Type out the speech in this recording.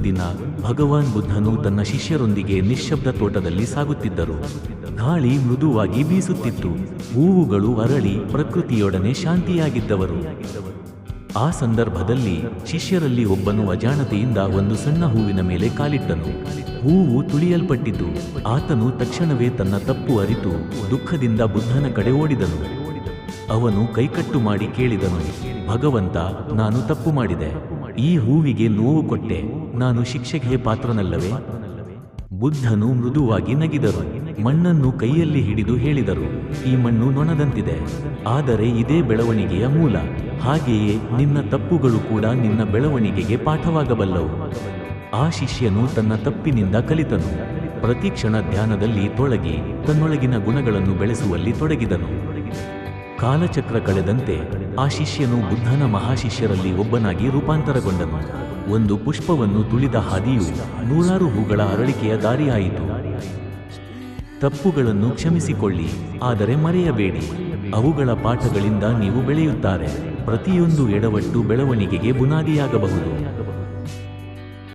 ದಿನ ಭಗವಾನ್ ಬುದ್ಧನು ತನ್ನ ಶಿಷ್ಯರೊಂದಿಗೆ ನಿಶ್ಶಬ್ದ ತೋಟದಲ್ಲಿ ಸಾಗುತ್ತಿದ್ದರು. ಗಾಳಿ ಮೃದುವಾಗಿ ಬೀಸುತ್ತಿತ್ತು. ಹೂವುಗಳು ಅರಳಿ ಪ್ರಕೃತಿಯೊಡನೆ ಶಾಂತಿಯಾಗಿದ್ದವರು. ಆ ಸಂದರ್ಭದಲ್ಲಿ ಶಿಷ್ಯರಲ್ಲಿ ಒಬ್ಬನು ಅಜಾಣತೆಯಿಂದ ಒಂದು ಸಣ್ಣ ಹೂವಿನ ಮೇಲೆ ಕಾಲಿಟ್ಟನು. ಹೂವು ತುಳಿಯಲ್ಪಟ್ಟಿತು. ಆತನು ತಕ್ಷಣವೇ ತನ್ನ ತಪ್ಪು ಅರಿತು ದುಃಖದಿಂದ ಬುದ್ಧನ ಕಡೆ ಓಡಿದನು. ಅವನು ಕೈಕಟ್ಟು ಮಾಡಿ ಕೇಳಿದನು, ಭಗವಂತ, ನಾನು ತಪ್ಪು ಮಾಡಿದೆ. ಈ ಹೂವಿಗೆ ನೋವು ಕೊಟ್ಟೆ. ನಾನು ಶಿಕ್ಷೆಗೆ ಪಾತ್ರನಲ್ಲವೇ? ಬುದ್ಧನು ಮೃದುವಾಗಿ ನಗಿದರು. ಮಣ್ಣನ್ನು ಕೈಯಲ್ಲಿ ಹಿಡಿದು ಹೇಳಿದರು, ಈ ಮಣ್ಣು ನೊಣದಂತಿದೆ, ಆದರೆ ಇದೇ ಬೆಳವಣಿಗೆಯ ಮೂಲ. ಹಾಗೆಯೇ ನಿನ್ನ ತಪ್ಪುಗಳು ಕೂಡ ನಿನ್ನ ಬೆಳವಣಿಗೆಗೆ ಪಾಠವಾಗಬಲ್ಲವು. ಆ ಶಿಷ್ಯನು ತನ್ನ ತಪ್ಪಿನಿಂದ ಕಲಿತನು. ಪ್ರತಿಕ್ಷಣ ಧ್ಯಾನದಲ್ಲಿ ತೊಡಗಿ ತನ್ನೊಳಗಿನ ಗುಣಗಳನ್ನು ಬೆಳೆಸುವಲ್ಲಿ ತೊಡಗಿದನು. ಕಾಲಚಕ್ರ ಕಳೆದಂತೆ ಆ ಶಿಷ್ಯನು ಬುದ್ಧನ ಮಹಾಶಿಷ್ಯರಲ್ಲಿ ಒಬ್ಬನಾಗಿ ರೂಪಾಂತರಗೊಂಡನು. ಒಂದು ಪುಷ್ಪವನ್ನು ತುಳಿದ ಹಾದಿಯು ನೂರಾರು ಹೂಗಳ ಅರಳಿಕೆಯ ದಾರಿಯಾಯಿತು. ತಪ್ಪುಗಳನ್ನು ಕ್ಷಮಿಸಿಕೊಳ್ಳಿ, ಆದರೆ ಮರೆಯಬೇಡಿ. ಅವುಗಳ ಪಾಠಗಳಿಂದ ನೀವು ಬೆಳೆಯುತ್ತಾರೆ. ಪ್ರತಿಯೊಂದು ಎಡವಟ್ಟು ಬೆಳವಣಿಗೆಗೆ ಬುನಾದಿಯಾಗಬಹುದು.